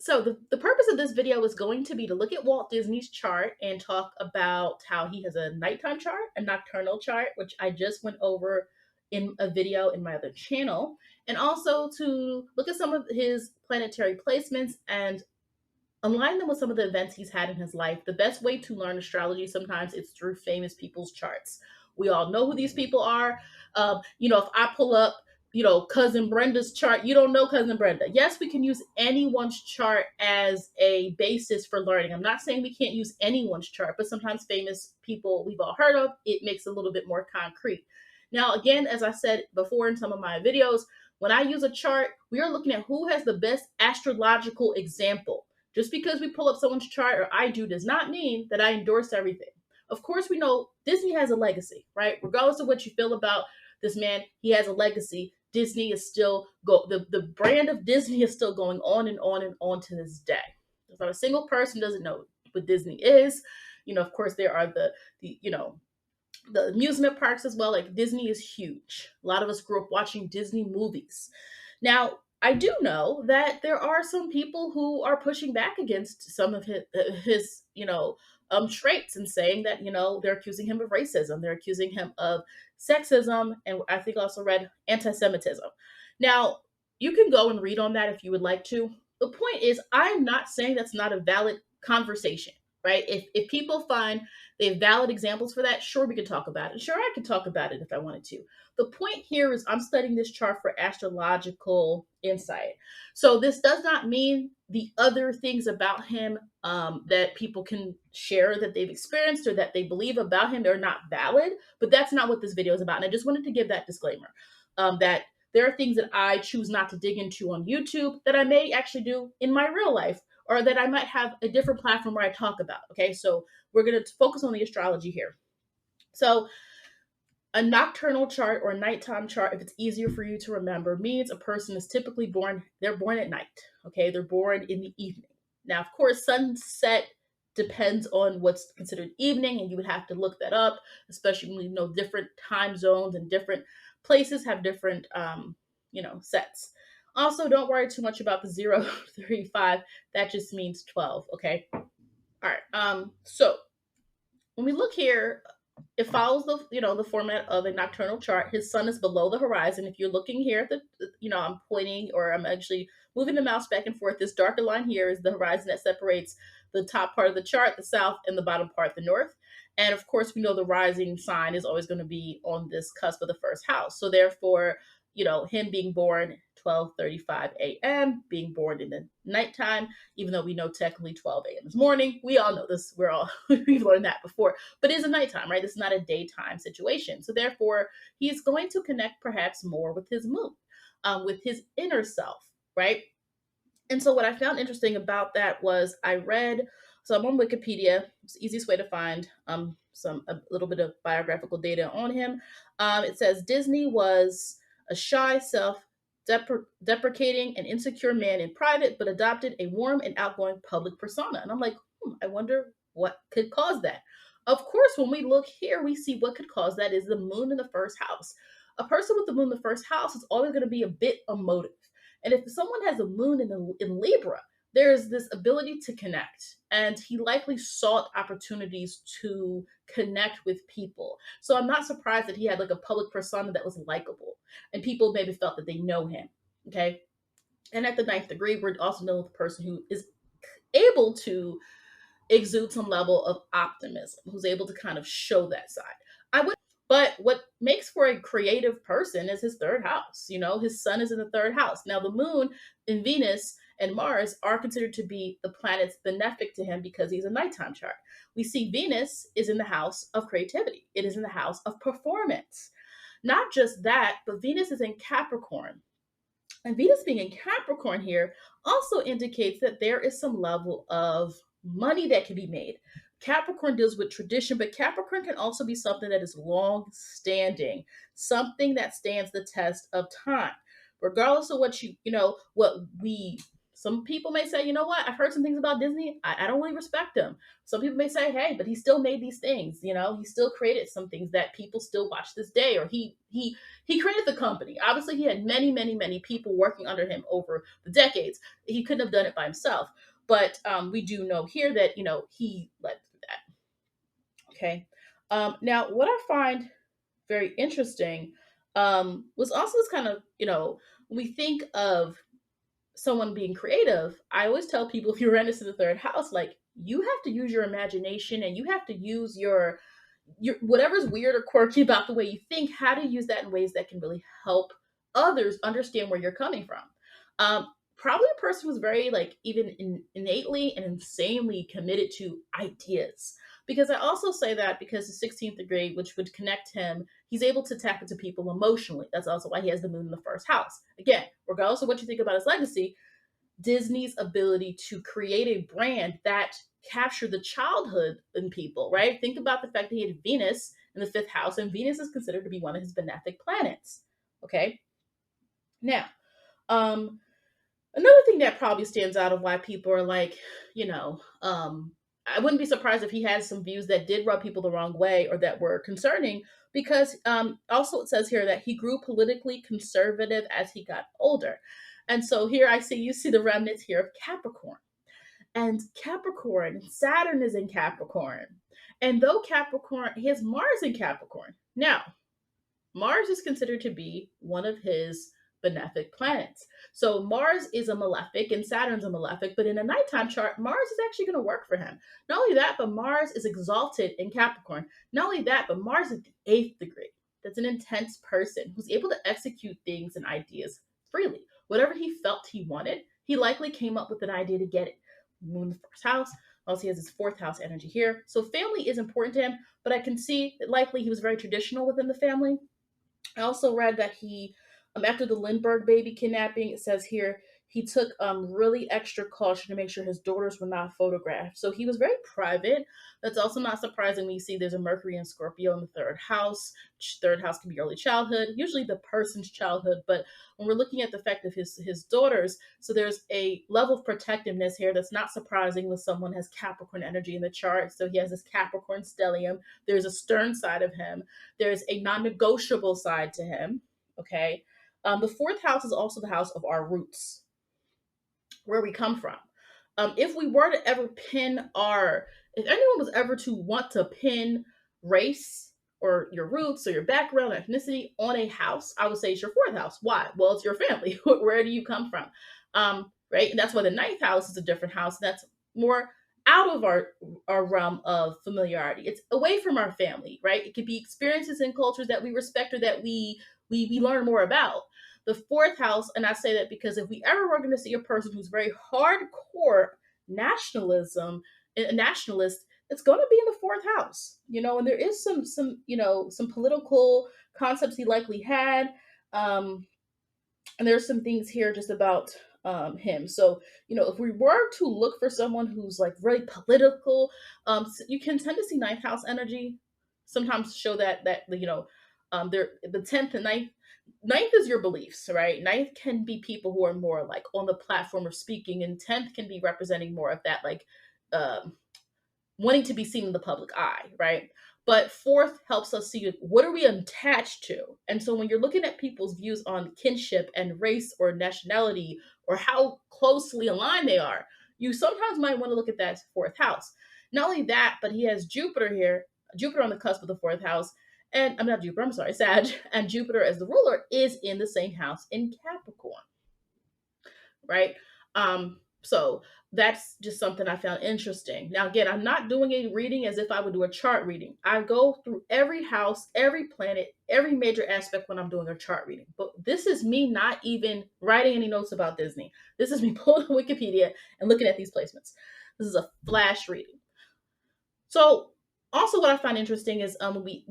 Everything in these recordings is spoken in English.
So the purpose of this video is going to be to look at Walt Disney's chart and talk about how he has a nighttime chart, a nocturnal chart, which I just went over in a video in my other channel, and also to look at some of his planetary placements and align them with some of the events he's had in his life. The best way to learn astrology sometimes is through famous people's charts. We all know who these people are. If I pull up, Cousin Brenda's chart, you don't know Cousin Brenda. Yes, we can use anyone's chart as a basis for learning. I'm not saying we can't use anyone's chart, but sometimes famous people we've all heard of, it makes it a little bit more concrete. Now, again, as I said before in some of my videos, when I use a chart, we are looking at who has the best astrological example. Just because we pull up someone's chart, or I do, does not mean that I endorse everything. Of course, we know Disney has a legacy, right? Regardless of what you feel about this man, he has a legacy. Disney is still the brand of Disney is still going on and on and on to this day. There's not a single person doesn't know what Disney is. Of course, there are the amusement parks as well. Like, Disney is huge. A lot of us grew up watching Disney movies. Now, I do know that there are some people who are pushing back against some of his traits and saying that, they're accusing him of racism. They're accusing him of sexism, and I think also read anti-Semitism. Now, you can go and read on that if you would like to. The point is, I'm not saying that's not a valid conversation, right? If people find they have valid examples for that, sure, we can talk about it. Sure, I could talk about it if I wanted to. The point here is I'm studying this chart for astrological insight. So this does not mean the other things about him that people can share that they've experienced or that they believe about him are not valid, but that's not what this video is about. And I just wanted to give that disclaimer that there are things that I choose not to dig into on YouTube that I may actually do in my real life, or that I might have a different platform where I talk about. Okay, so we're going to focus on the astrology here. So a nocturnal chart or a nighttime chart, if it's easier for you to remember, means a person is typically they're born at night. Okay, they're born in the evening. Now, of course, sunset depends on what's considered evening, and you would have to look that up, especially when you know different time zones and different places have different sets. Also, don't worry too much about the 035. That just means 12, okay? All right. So when we look here, it follows the format of a nocturnal chart. His sun is below the horizon. If you're looking here at I'm pointing, or I'm actually moving the mouse back and forth. This darker line here is the horizon that separates the top part of the chart, the south, and the bottom part, the north. And of course, we know the rising sign is always going to be on this cusp of the first house. So therefore, him being born 12:35 a.m., being born in the nighttime, even though we know technically 12 a.m. is morning. We all know this. We've learned that before. But it is a nighttime, right? This is not a daytime situation. So therefore, he's going to connect perhaps more with his moon, with his inner self, right? And so what I found interesting about that was so I'm on Wikipedia. It's the easiest way to find a little bit of biographical data on him. It says Disney was a shy, self-deprecating, and insecure man in private, but adopted a warm and outgoing public persona. And I'm like, I wonder what could cause that. Of course, when we look here, we see what could cause that is the moon in the first house. A person with the moon in the first house is always going to be a bit emotive. And if someone has a moon in Libra, there is this ability to connect. And he likely sought opportunities to connect with people. So I'm not surprised that he had like a public persona that was likable. And people maybe felt that they know him. Okay. And at the 9th degree, we're also dealing with a person who is able to exude some level of optimism, who's able to kind of show that side. But what makes for a creative person is his third house. His sun is in the third house. Now, the moon and Venus and Mars are considered to be the planets benefic to him because he's a nighttime chart. We see Venus is in the house of creativity. It is in the house of performance. Not just that, but Venus is in Capricorn. And Venus being in Capricorn here also indicates that there is some level of money that can be made. Capricorn deals with tradition, but Capricorn can also be something that is long-standing, something that stands the test of time. Regardless of what we Some people may say, you know what, I've heard some things about Disney. I don't really respect him. Some people may say, hey, but he still made these things. He still created some things that people still watch this day, or he created the company. Obviously, he had many, many, many people working under him over the decades. He couldn't have done it by himself. But we do know here that he led through that. Okay. Now, what I find very interesting was also this kind of when we think of someone being creative, I always tell people if you rent this in the third house, like you have to use your imagination and you have to use your whatever's weird or quirky about the way you think, how to use that in ways that can really help others understand where you're coming from. Probably a person who's very like even innately and insanely committed to ideas. Because I also say that because the 16th degree, which would connect him, he's able to tap into people emotionally. That's also why he has the moon in the first house. Again, regardless of what you think about his legacy, Disney's ability to create a brand that captured the childhood in people, right? Think about the fact that he had Venus in the fifth house, and Venus is considered to be one of his benefic planets. Okay. Now, another thing that probably stands out of why people are like, I wouldn't be surprised if he had some views that did rub people the wrong way or that were concerning, because also it says here that he grew politically conservative as he got older. And so here you see the remnants here of Capricorn. And Capricorn, Saturn is in Capricorn. And though Capricorn, he has Mars in Capricorn. Now, Mars is considered to be one of his benefic planets. So Mars is a malefic and Saturn's a malefic, but in a nighttime chart, Mars is actually going to work for him. Not only that, but Mars is exalted in Capricorn. Not only that, but Mars is the 8th degree. That's an intense person who's able to execute things and ideas freely. Whatever he felt he wanted, he likely came up with an idea to get it. Moon in the first house. Also, he has his fourth house energy here. So family is important to him, but I can see that likely he was very traditional within the family. I also read that he, after the Lindbergh baby kidnapping, it says here he took really extra caution to make sure his daughters were not photographed. So he was very private. That's also not surprising when you see there's a Mercury and Scorpio in the third house. Third house can be early childhood, usually the person's childhood. But when we're looking at the fact of his daughters, so there's a level of protectiveness here that's not surprising when someone has Capricorn energy in the chart. So he has this Capricorn stellium. There's a stern side of him. There's a non-negotiable side to him. Okay. The fourth house is also the house of our roots, where we come from. If we were to ever if anyone was ever to want to pin race or your roots or your background, ethnicity on a house, I would say it's your fourth house. Why? Well, it's your family. Where do you come from? Right? And that's why the ninth house is a different house. That's more out of our realm of familiarity. It's away from our family, right? It could be experiences and cultures that we respect or that we learn more about. The fourth house, and I say that because if we ever were going to see a person who's very hardcore nationalist, it's going to be in the fourth house, and there is some political concepts he likely had, and there's some things here just about him. So, if we were to look for someone who's like very political, you can tend to see ninth house energy sometimes show that they're the 10th and ninth is your beliefs, right? Ninth can be people who are more like on the platform of speaking, and 10th can be representing more of that, like wanting to be seen in the public eye, right? But fourth helps us see what are we attached to. And so when you're looking at people's views on kinship and race or nationality or how closely aligned they are, you sometimes might want to look at that fourth house. Not only that, but he has Jupiter here, Jupiter on the cusp of the fourth house. And I'm not Jupiter, I'm sorry, Sag. And Jupiter as the ruler is in the same house in Capricorn, right? So that's just something I found interesting. Now, again, I'm not doing a reading as if I would do a chart reading. I go through every house, every planet, every major aspect when I'm doing a chart reading. But this is me not even writing any notes about Disney. This is me pulling Wikipedia and looking at these placements. This is a flash reading. So also what I find interesting is we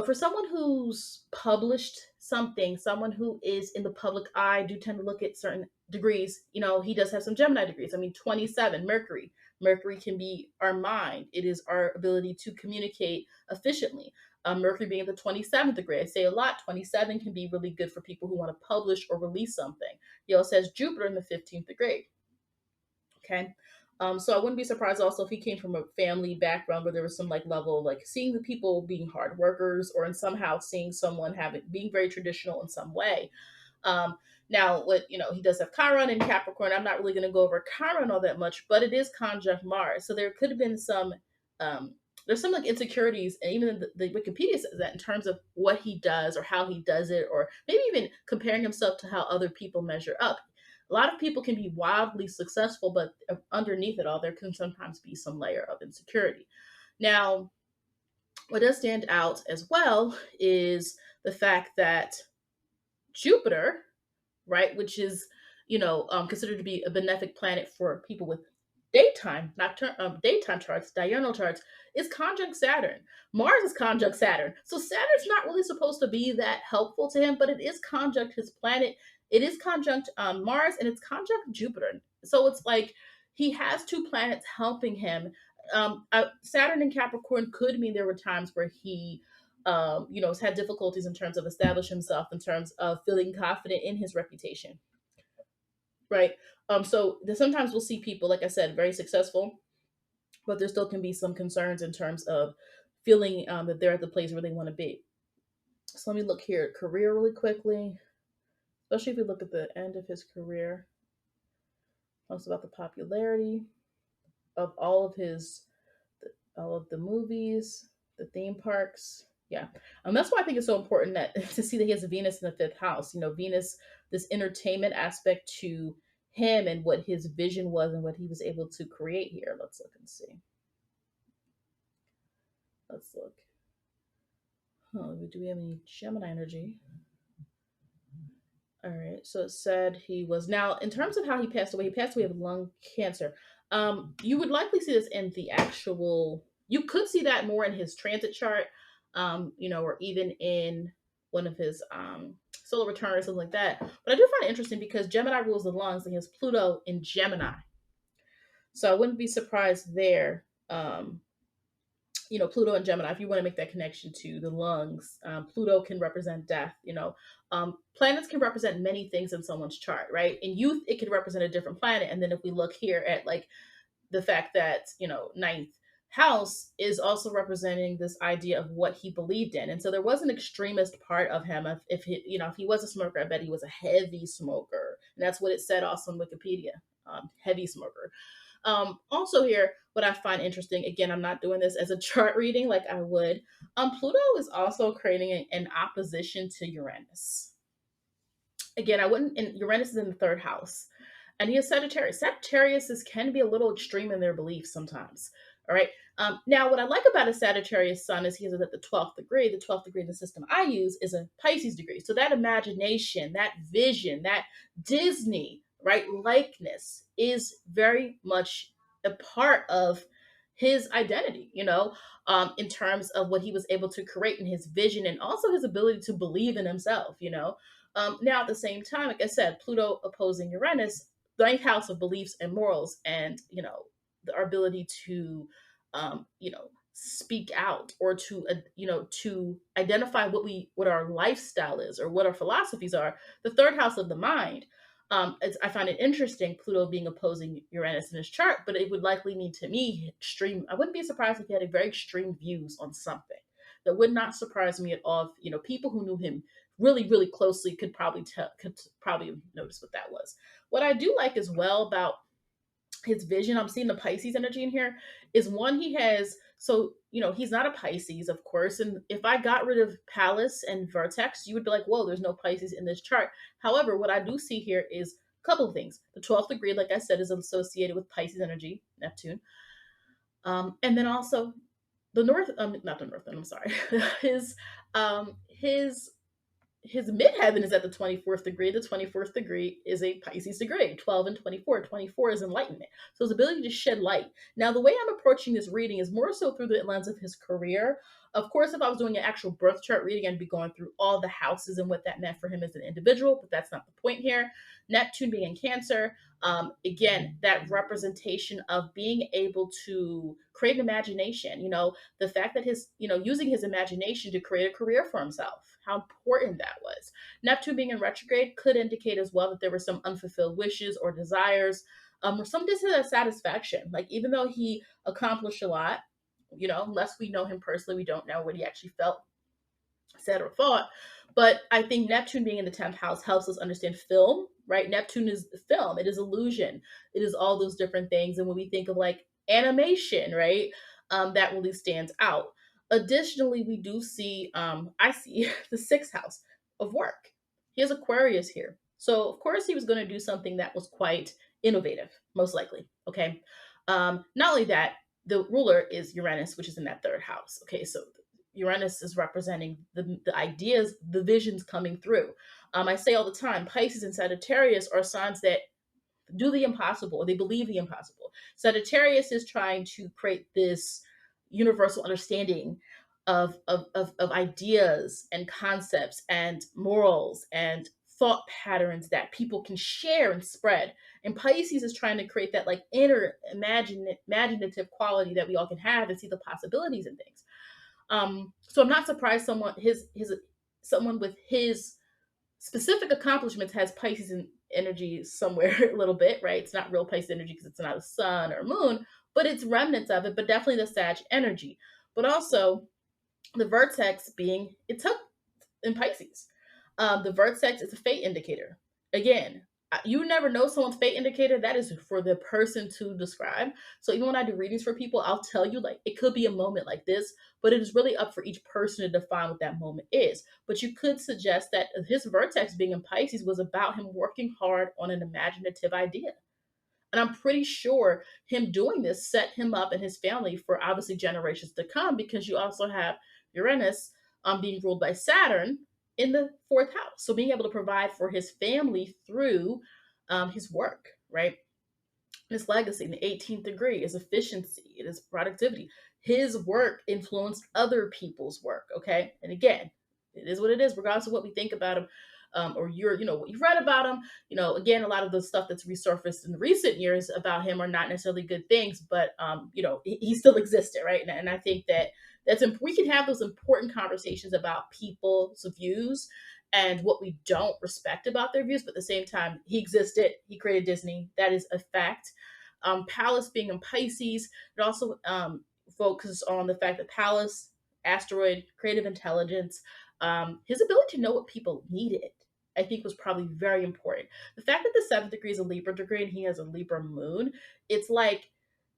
for someone who's published something, someone who is in the public eye, do tend to look at certain degrees. He does have some Gemini degrees. 27 Mercury. Mercury can be our mind. It is our ability to communicate efficiently. Mercury being the 27th degree. I say a lot, 27 can be really good for people who want to publish or release something. He also has Jupiter in the 15th degree. Okay. So I wouldn't be surprised also if he came from a family background where there was some like level of like seeing the people being hard workers, or in somehow seeing someone having being very traditional in some way. Um, Now, what he does have Chiron in Capricorn. I'm not really going to go over Chiron all that much, but it is conjunct Mars, so there could have been some. Um, there's some like insecurities, and even the Wikipedia says that in terms of what he does or how he does it, or maybe even comparing himself to how other people measure up. A lot of people can be wildly successful, but underneath it all, there can sometimes be some layer of insecurity. Now, what does stand out as well is the fact that Jupiter, right, which is considered to be a benefic planet for people with daytime charts, diurnal charts, is conjunct Saturn. Mars is conjunct Saturn, so Saturn's not really supposed to be that helpful to him, but it is conjunct his planet. It is conjunct Mars, and it's conjunct Jupiter. So it's like he has two planets helping him. Saturn in Capricorn could mean there were times where he has had difficulties in terms of establishing himself, in terms of feeling confident in his reputation, right? So sometimes we'll see people, like I said, very successful, but there still can be some concerns in terms of feeling that they're at the place where they want to be. So let me look here at career really quickly, especially if we look at the end of his career. Talks about the popularity of all of the movies, the theme parks. Yeah. That's why I think it's so important that to see that he has a Venus in the fifth house. Venus, this entertainment aspect to him and what his vision was and what he was able to create here. Let's look and see. Let's look. Do we have any Gemini energy? All right. So it said he was, now in terms of how he passed away of lung cancer. You would likely see this in the actual. You could see that more in his transit chart, or even in one of his solar return or something like that. But I do find it interesting because Gemini rules the lungs, and he has Pluto in Gemini, so I wouldn't be surprised there. Pluto and Gemini, if you want to make that connection to the lungs, Pluto can represent death. Planets can represent many things in someone's chart, right? In youth, it could represent a different planet. And then if we look here at like the fact that, ninth house is also representing this idea of what he believed in. And so there was an extremist part of him. If he was a smoker, I bet he was a heavy smoker. And that's what it said also in Wikipedia, heavy smoker. Also here, what I find interesting, again, I'm not doing this as a chart reading like I would. Pluto is also creating an opposition to Uranus. Again, I wouldn't, and Uranus is in the third house. And he is Sagittarius. Sagittarius can be a little extreme in their beliefs sometimes. All right. Now, what I like about a Sagittarius sun is he is at the 12th degree. The 12th degree in the system I use is a Pisces degree. So that imagination, that vision, that Disney, right, likeness is very much a part of his identity, in terms of what he was able to create in his vision, and also his ability to believe in himself. Now, at the same time, like I said, Pluto opposing Uranus, the ninth house of beliefs and morals, and our ability to, speak out, or to identify what our lifestyle is, or what our philosophies are. The third house of the mind. I find it interesting, Pluto being opposing Uranus in his chart, but it would likely mean to me extreme. I wouldn't be surprised if he had a very extreme views on something. That would not surprise me at all. If, people who knew him really, really closely could probably notice what that was. What I do like as well about his vision, I'm seeing the Pisces energy in here, is one he has. So, he's not a Pisces, of course. And if I got rid of Pallas and Vertex, you would be like, whoa, there's no Pisces in this chart. However, what I do see here is a couple of things. The 12th degree, like I said, is associated with Pisces energy, Neptune. And then also the North, not the North, I'm sorry. His midheaven is at the 24th degree. The 24th degree is a Pisces degree, 12 and 24. 24 is enlightenment. So his ability to shed light. Now, the way I'm approaching this reading is more so through the lens of his career. Of course, if I was doing an actual birth chart reading, I'd be going through all the houses and what that meant for him as an individual, but that's not the point here. Neptune being in Cancer, again, that representation of being able to create an imagination, the fact that using his imagination to create a career for himself, how important that was. Neptune being in retrograde could indicate as well that there were some unfulfilled wishes or desires. some dissatisfaction. Like even though he accomplished a lot, unless we know him personally, we don't know what he actually felt, said, or thought. But I think Neptune being in the 10th house helps us understand film, right? Neptune is film, it is illusion, it is all those different things. And when we think of like animation, right, that really stands out. Additionally, we do see, I see the 6th house of work. He has Aquarius here. So, of course, he was going to do something that was quite innovative, most likely. Okay. Not only that, the ruler is Uranus, which is in that 3rd house. Okay. So, Uranus is representing the ideas, the visions coming through. I say all the time, Pisces and Sagittarius are signs that do the impossible, or they believe the impossible. Sagittarius is trying to create this universal understanding of ideas and concepts and morals and thought patterns that people can share and spread. And Pisces is trying to create that like inner imaginative quality that we all can have and see the possibilities in things. So I'm not surprised someone with his specific accomplishments has Pisces energy somewhere a little bit, right? It's not real Pisces energy because it's not a sun or a moon, but it's remnants of it, but definitely the Sag energy. But also the vertex being it took in Pisces. The vertex is a fate indicator. Again, you never know someone's fate indicator. That is for the person to describe. So even when I do readings for people, I'll tell you like it could be a moment like this, but it is really up for each person to define what that moment is. But you could suggest that his vertex being in Pisces was about him working hard on an imaginative idea. And I'm pretty sure him doing this set him up and his family for obviously generations to come, because you also have Uranus being ruled by Saturn in the 4th house. So being able to provide for his family through his work, right? His legacy in the 18th degree is efficiency, it is productivity. His work influenced other people's work, okay? And again, it is what it is, regardless of what we think about him. Or what you've read about him. Again, a lot of the stuff that's resurfaced in recent years about him are not necessarily good things, but he still existed, right? And I think we can have those important conversations about people's views and what we don't respect about their views, but at the same time, he existed. He created Disney. That is a fact. Pallas being in Pisces, it also focuses on the fact that Pallas, asteroid, creative intelligence, his ability to know what people needed, I think was probably very important. The fact that the 7th degree is a Libra degree and he has a Libra moon, it's like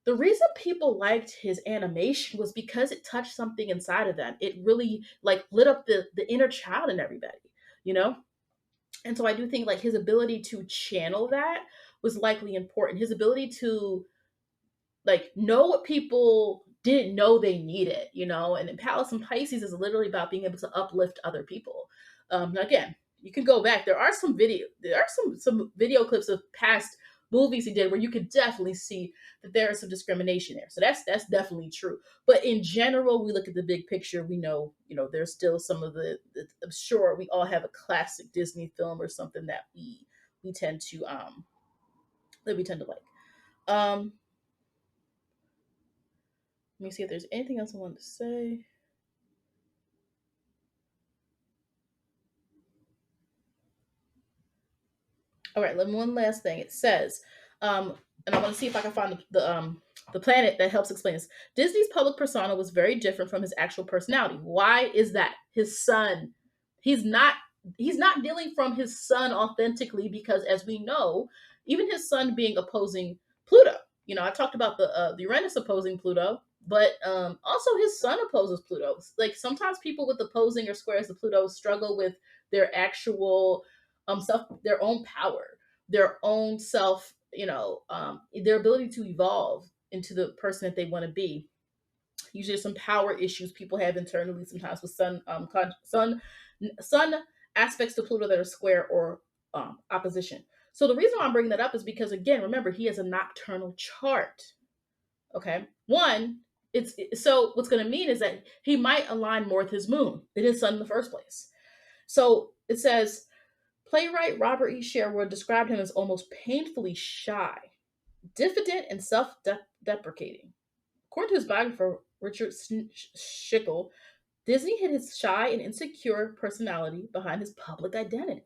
the reason people liked his animation was because it touched something inside of them. It really like lit up the inner child in everybody, you know? And so I do think like his ability to channel that was likely important. His ability to like know what people didn't know they needed, and in Palace and Pisces is literally about being able to uplift other people. Again, you can go back. There are some video clips of past movies he did where you could definitely see that there is some discrimination there. So that's definitely true. But in general, we look at the big picture. We know, there's still some of I'm sure we all have a classic Disney film or something that we tend to like. Um, Let me see if there's anything else I wanted to say. All right, one last thing. It says, and I want to see if I can find the planet that helps explain this. Disney's public persona was very different from his actual personality. Why is that? His son. He's not he's not dealing from his son authentically, because as we know, even his son being opposing Pluto. I talked about the Uranus opposing Pluto, but also his son opposes Pluto. Like sometimes people with opposing or squares of Pluto struggle with their actual their own power, their own self, their ability to evolve into the person that they want to be. Usually, there's some power issues people have internally sometimes with sun aspects to Pluto that are square or opposition. So the reason why I'm bringing that up is because, again, remember, he has a nocturnal chart. Okay, one, so what's going to mean is that he might align more with his moon than his sun in the first place. So it says, playwright Robert E. Sherwood described him as almost painfully shy, diffident, and self-deprecating. According to his biographer, Richard Schickel, Disney hid his shy and insecure personality behind his public identity.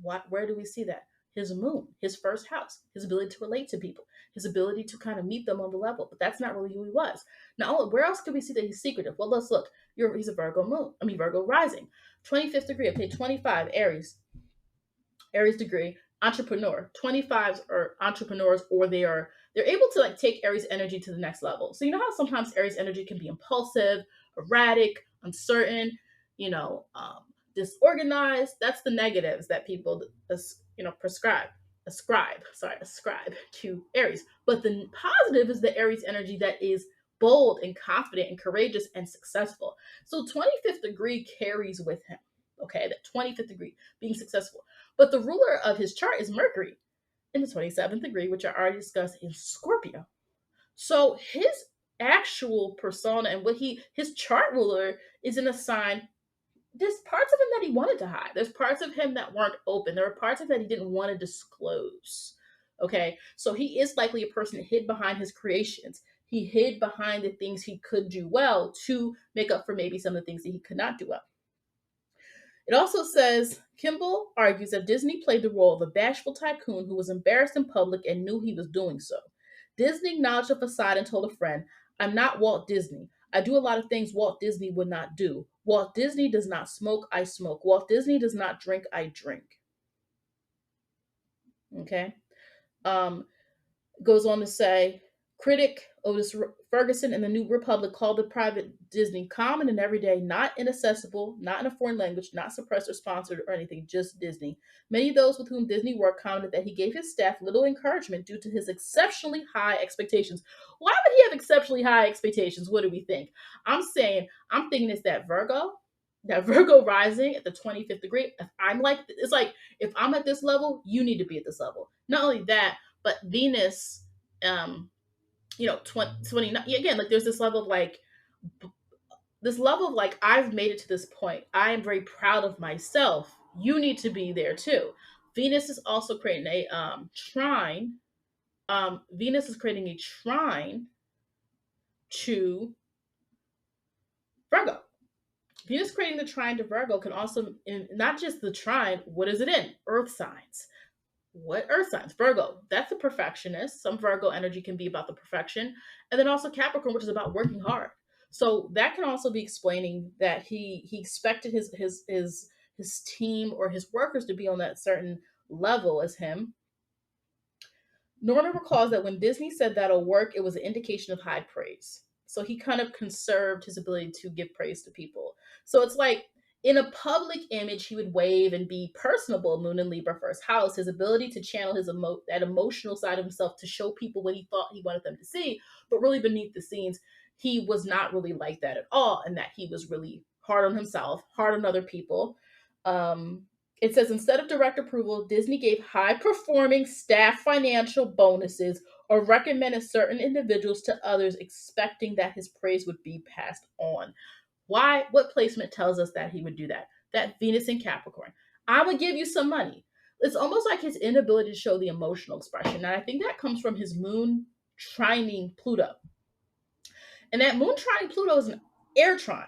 Where do we see that? his moon, his first house, his ability to relate to people, his ability to kind of meet them on the level. But that's not really who he was. Now, where else can we see that he's secretive? Well, let's look. He's a Virgo moon. Virgo rising. 25th degree. Okay, 25, Aries. Aries degree, entrepreneur. 25s are entrepreneurs, or they're able to like take Aries energy to the next level. So you know how sometimes Aries energy can be impulsive, erratic, uncertain, you know, disorganized. That's the negatives that people ascribe to Aries. But the positive is the Aries energy that is bold and confident and courageous and successful. So 25th degree carries with him. Okay, that 25th degree being successful. But the ruler of his chart is Mercury in the 27th degree, which I already discussed, in Scorpio. So his actual persona and his chart ruler is in a sign. There's parts of him that he wanted to hide. There's parts of him that weren't open. There were parts of him that he didn't want to disclose. Okay, so he is likely a person that hid behind his creations. He hid behind the things he could do well to make up for maybe some of the things that he could not do well. It also says, Kimball argues that Disney played the role of a bashful tycoon who was embarrassed in public and knew he was doing so. Disney acknowledged the facade and told a friend, I'm not Walt Disney. I do a lot of things Walt Disney would not do. Walt Disney does not smoke, I smoke. Walt Disney does not drink, I drink. Okay? Goes on to say, critic Otis Ferguson in the New Republic called the private Disney common and everyday, not inaccessible, not in a foreign language, not suppressed or sponsored or anything, just Disney. Many of those with whom Disney worked commented that he gave his staff little encouragement due to his exceptionally high expectations. Why would he have exceptionally high expectations? What do we think? I'm thinking it's that Virgo rising at the 25th degree. If I'm like, it's like, if I'm at this level, you need to be at this level. Not only that, but Venus, 29, again, like there's this level of like, I've made it to this point. I am very proud of myself. You need to be there too. Venus is also creating a trine. Venus is creating a trine to Virgo. Venus creating the trine to Virgo can also, not just the trine, what is it in? Earth signs. What earth signs? Virgo, that's a perfectionist. Some Virgo energy can be about the perfection. And then also Capricorn, which is about working hard. So that can also be explaining that he expected his team or his workers to be on that certain level as him. Norman recalls that when Disney said that'll work, it was an indication of high praise. So he kind of conserved his ability to give praise to people. So it's like, in a public image, he would wave and be personable, Moon and Libra first house. His ability to channel that emotional side of himself to show people what he thought he wanted them to see, but really beneath the scenes, he was not really like that at all, and that he was really hard on himself, hard on other people. It says, instead of direct approval, Disney gave high-performing staff financial bonuses or recommended certain individuals to others, expecting that his praise would be passed on. Why? What placement tells us that he would do that? That Venus in Capricorn. I would give you some money. It's almost like his inability to show the emotional expression. And I think that comes from his moon trining Pluto. And that moon trining Pluto is an air trine.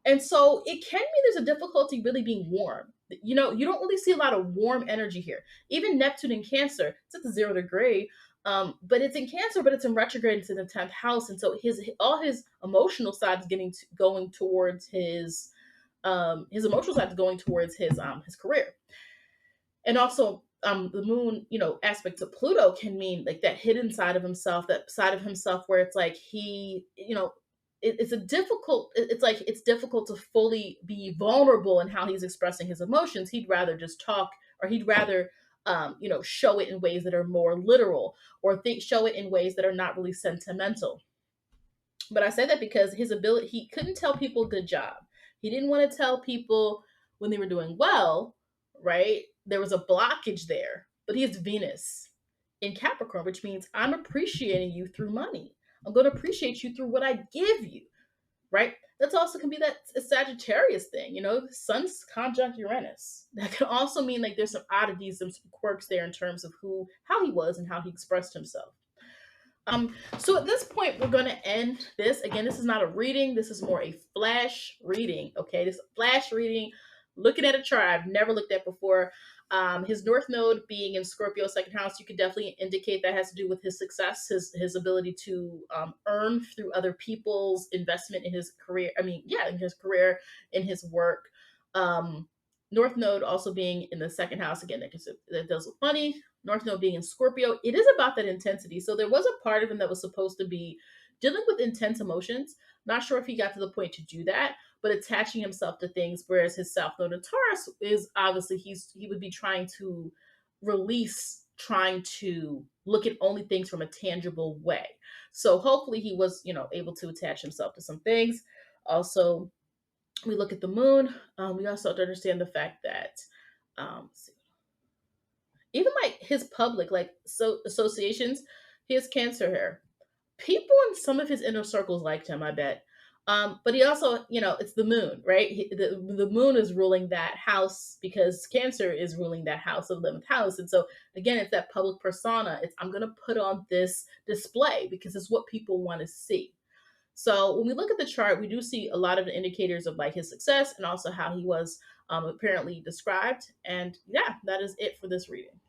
And so it can mean there's a difficulty really being warm. You don't really see a lot of warm energy here. Even Neptune in Cancer, it's at the 0 degree, but it's in Cancer, but it's in retrograde into the 10th house. And so all his emotional side is going towards his emotional side is going towards his career. And also the moon, aspect to Pluto can mean like that hidden side of himself, that side of himself where it's like it's difficult to fully be vulnerable in how he's expressing his emotions. He'd rather just talk, or he'd rather show it in ways that are more literal, or show it in ways that are not really sentimental. But I say that because he couldn't tell people good job. He didn't want to tell people when they were doing well, right? There was a blockage there. But he has Venus in Capricorn, which means I'm appreciating you through money. I'm going to appreciate you through what I give you, right? That's also can be that Sagittarius thing, Sun's conjunct Uranus. That can also mean like there's some oddities, some quirks there in terms of how he was and how he expressed himself. So at this point, we're going to end this. Again, this is not a reading. This is more a flash reading, okay? This flash reading, looking at a chart I've never looked at before. His North Node being in Scorpio second house, you could definitely indicate that has to do with his success, his ability to earn through other people's investment in his career. I mean, yeah, in his career, in his work. Um, North Node also being in the second house again, that deals with money. North Node being in Scorpio, it is about that intensity. So there was a part of him that was supposed to be dealing with intense emotions. Not sure if he got to the point to do that, but attaching himself to things. Whereas his South Node in Taurus is obviously he would be trying to release, trying to look at only things from a tangible way. So hopefully he was, able to attach himself to some things. Also, we look at the moon. We also have to understand the fact that even like his public, like associations, he has Cancer here. People in some of his inner circles liked him, I bet. But he also, it's the moon, right? The moon is ruling that house because Cancer is ruling that house, the 11th house. And so, again, it's that public persona. It's, I'm going to put on this display because it's what people want to see. So when we look at the chart, we do see a lot of the indicators of like his success and also how he was apparently described. And yeah, that is it for this reading.